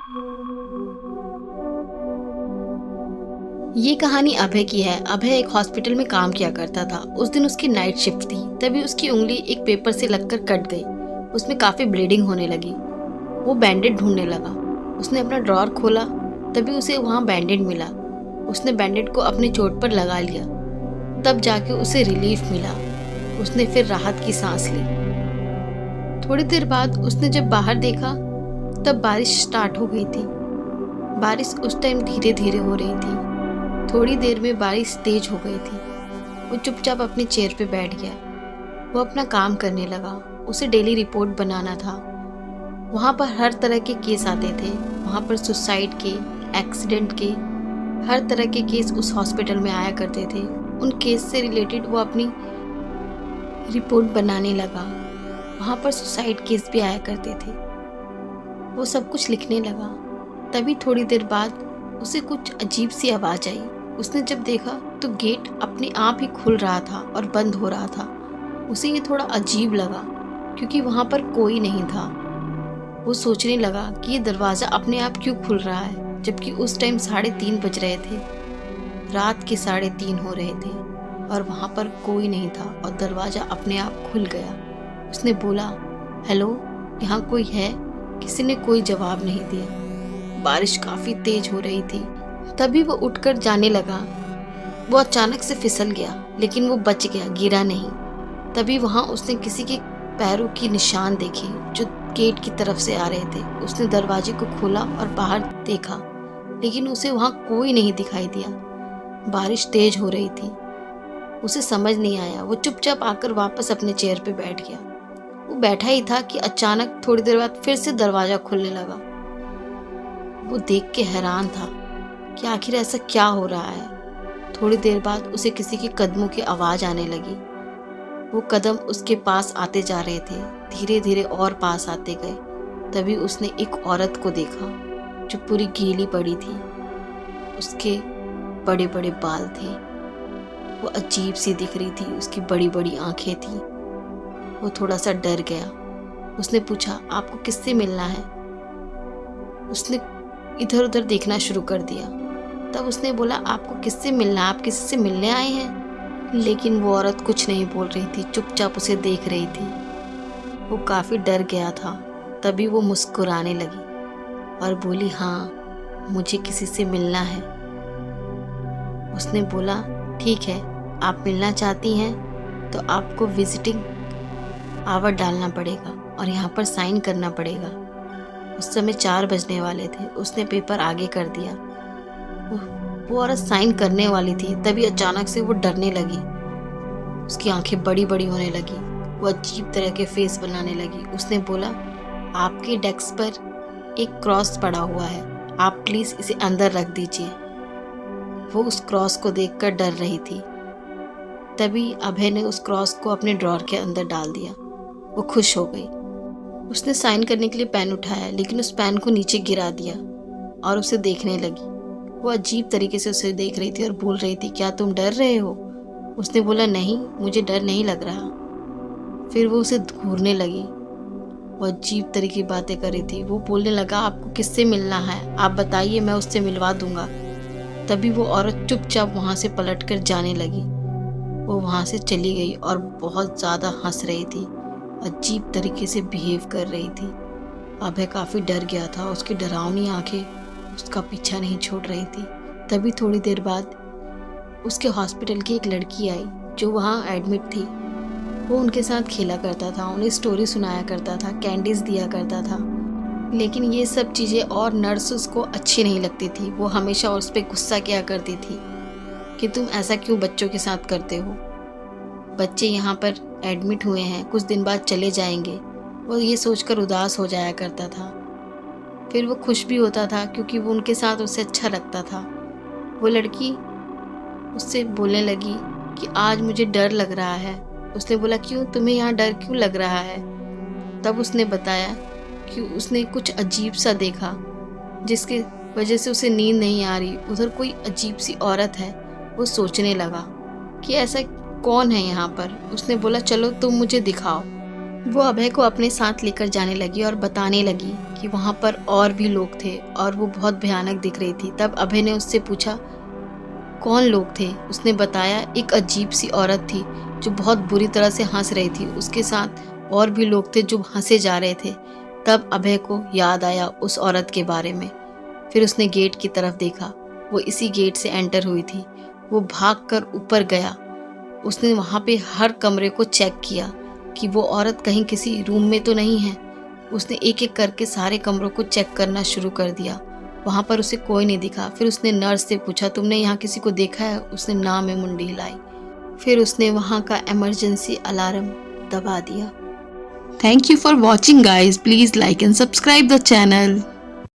ये कहानी अभय की है। अभय एक हॉस्पिटल में काम किया करता था। उस दिन उसकी नाइट शिफ्ट थी। तभी उसकी उंगली एक पेपर से लगकर कट गई। उसमें काफी ब्लीडिंग होने लगी। वो बैंडेड ढूंढने लगा। उसने अपना ड्रॉअर खोला, तभी उसे वहाँ बैंडेड मिला। उसने बैंडेड को अपनी चोट पर लगा लिया। तब जाके उसे रिलीफ मिला। उसने फिर राहत की सांस ली। थोड़ी देर बाद उसने जब बाहर देखा तब बारिश स्टार्ट हो गई थी। बारिश उस टाइम धीरे धीरे हो रही थी। थोड़ी देर में बारिश तेज हो गई थी। वो चुपचाप अपनी चेयर पे बैठ गया। वो अपना काम करने लगा। उसे डेली रिपोर्ट बनाना था। वहाँ पर हर तरह के केस आते थे। वहाँ पर सुसाइड के, एक्सीडेंट के, हर तरह के केस उस हॉस्पिटल में आया करते थे। उन केस से रिलेटेड वो अपनी रिपोर्ट बनाने लगा। वहाँ पर सुसाइड केस भी आया करते थे। वो सब कुछ लिखने लगा। तभी थोड़ी देर बाद उसे कुछ अजीब सी आवाज़ आई। उसने जब देखा तो गेट अपने आप ही खुल रहा था और बंद हो रहा था। उसे ये थोड़ा अजीब लगा क्योंकि वहाँ पर कोई नहीं था। वो सोचने लगा कि ये दरवाज़ा अपने आप क्यों खुल रहा है, जबकि उस टाइम 3:30 बज रहे थे। रात के 3:30 हो रहे थे और वहाँ पर कोई नहीं था और दरवाज़ा अपने आप खुल गया। उसने बोला, हेलो, यहाँ कोई है? किसी ने कोई जवाब नहीं दिया। बारिश काफ़ी तेज हो रही थी। तभी वो उठकर जाने लगा। वो अचानक से फिसल गया, लेकिन वो बच गया, गिरा नहीं। तभी वहाँ उसने किसी के पैरों की निशान देखे जो गेट की तरफ से आ रहे थे। उसने दरवाजे को खोला और बाहर देखा, लेकिन उसे वहाँ कोई नहीं दिखाई दिया। बारिश तेज हो रही थी। उसे समझ नहीं आया। वो चुपचाप आकर वापस अपने चेयर पे बैठ गया। वो बैठा ही था कि अचानक थोड़ी देर बाद फिर से दरवाजा खुलने लगा। वो देख के हैरान था कि आखिर ऐसा क्या हो रहा है। थोड़ी देर बाद उसे किसी के कदमों की आवाज़ आने लगी। वो कदम उसके पास आते जा रहे थे, धीरे धीरे और पास आते गए। तभी उसने एक औरत को देखा जो पूरी गीली पड़ी थी। उसके बड़े बड़े बाल थे। वो अजीब सी दिख रही थी। उसकी बड़ी बड़ी आंखें थी। वो थोड़ा सा डर गया। उसने पूछा, आपको किससे मिलना है? उसने इधर उधर देखना शुरू कर दिया। तब उसने बोला, आपको किससे मिलना है? आप किसी से मिलने आए हैं? लेकिन वो औरत कुछ नहीं बोल रही थी, चुपचाप उसे देख रही थी। वो काफ़ी डर गया था। तभी वो मुस्कुराने लगी और बोली, हाँ, मुझे किसी से मिलना है। उसने बोला, ठीक है, आप मिलना चाहती हैं तो आपको विजिटिंग आवर डालना पड़ेगा और यहाँ पर साइन करना पड़ेगा। उस समय 4 बजने वाले थे। उसने पेपर आगे कर दिया। वो औरत साइन करने वाली थी, तभी अचानक से वो डरने लगी। उसकी आंखें बड़ी बड़ी होने लगी। वो अजीब तरह के फेस बनाने लगी। उसने बोला, आपके डेस्क पर एक क्रॉस पड़ा हुआ है, आप प्लीज़ इसे अंदर रख दीजिए। वो उस क्रॉस को देखकर डर रही थी। तभी अभय ने उस क्रॉस को अपने ड्रॉअर के अंदर डाल दिया। वो खुश हो गई। उसने साइन करने के लिए पेन उठाया, लेकिन उस पेन को नीचे गिरा दिया और उसे देखने लगी। वो अजीब तरीके से उसे देख रही थी और बोल रही थी, क्या तुम डर रहे हो? उसने बोला, नहीं, मुझे डर नहीं लग रहा। फिर वो उसे घूरने लगी। वो अजीब तरीके की बातें कर रही थी। वो बोलने लगा, आपको किससे मिलना है? आप बताइए, मैं उससे मिलवा दूंगा। तभी वो औरत चुपचाप वहाँ से पलट कर जाने लगी। वो वहाँ से चली गई और बहुत ज़्यादा हंस रही थी, अजीब तरीके से बिहेव कर रही थी। अभय काफ़ी डर गया था। उसकी डरावनी आंखें उसका पीछा नहीं छोड़ रही थी। तभी थोड़ी देर बाद उसके हॉस्पिटल की एक लड़की आई जो वहाँ एडमिट थी। वो उनके साथ खेला करता था, उन्हें स्टोरी सुनाया करता था, कैंडीज दिया करता था। लेकिन ये सब चीज़ें और नर्स उसको अच्छी नहीं लगती थी। वो हमेशा उस पर गुस्सा किया करती थी कि तुम ऐसा क्यों बच्चों के साथ करते हो? बच्चे यहाँ पर एडमिट हुए हैं, कुछ दिन बाद चले जाएंगे। वो ये सोचकर उदास हो जाया करता था। फिर वो खुश भी होता था क्योंकि वो उनके साथ उसे अच्छा लगता था। वो लड़की उससे बोलने लगी कि आज मुझे डर लग रहा है। उसने बोला, क्यों, तुम्हें यहाँ डर क्यों लग रहा है? तब उसने बताया कि उसने कुछ अजीब सा देखा जिसके वजह से उसे नींद नहीं आ रही। उधर कोई अजीब सी औरत है। वो सोचने लगा कि ऐसा कौन है यहाँ पर। उसने बोला, चलो तुम मुझे दिखाओ। वो अभय को अपने साथ लेकर जाने लगी और बताने लगी कि वहाँ पर और भी लोग थे और वो बहुत भयानक दिख रही थी। तब अभय ने उससे पूछा कौन लोग थे। उसने बताया एक अजीब सी औरत थी जो बहुत बुरी तरह से हंस रही थी। उसके साथ और भी लोग थे जो हंसे जा रहे थे। तब अभय को याद आया उस औरत के बारे में। फिर उसने गेट की तरफ देखा, वो इसी गेट से एंटर हुई थी। वो भागकर ऊपर गया। उसने वहाँ पे हर कमरे को चेक किया कि वो औरत कहीं किसी रूम में तो नहीं है। उसने एक एक करके सारे कमरों को चेक करना शुरू कर दिया। वहाँ पर उसे कोई नहीं दिखा। फिर उसने नर्स से पूछा तुमने यहाँ किसी को देखा है? उसने ना में मुंडी हिलाई। फिर उसने वहाँ का इमरजेंसी अलार्म दबा दिया। Thank you for watching guys, please like and subscribe the channel.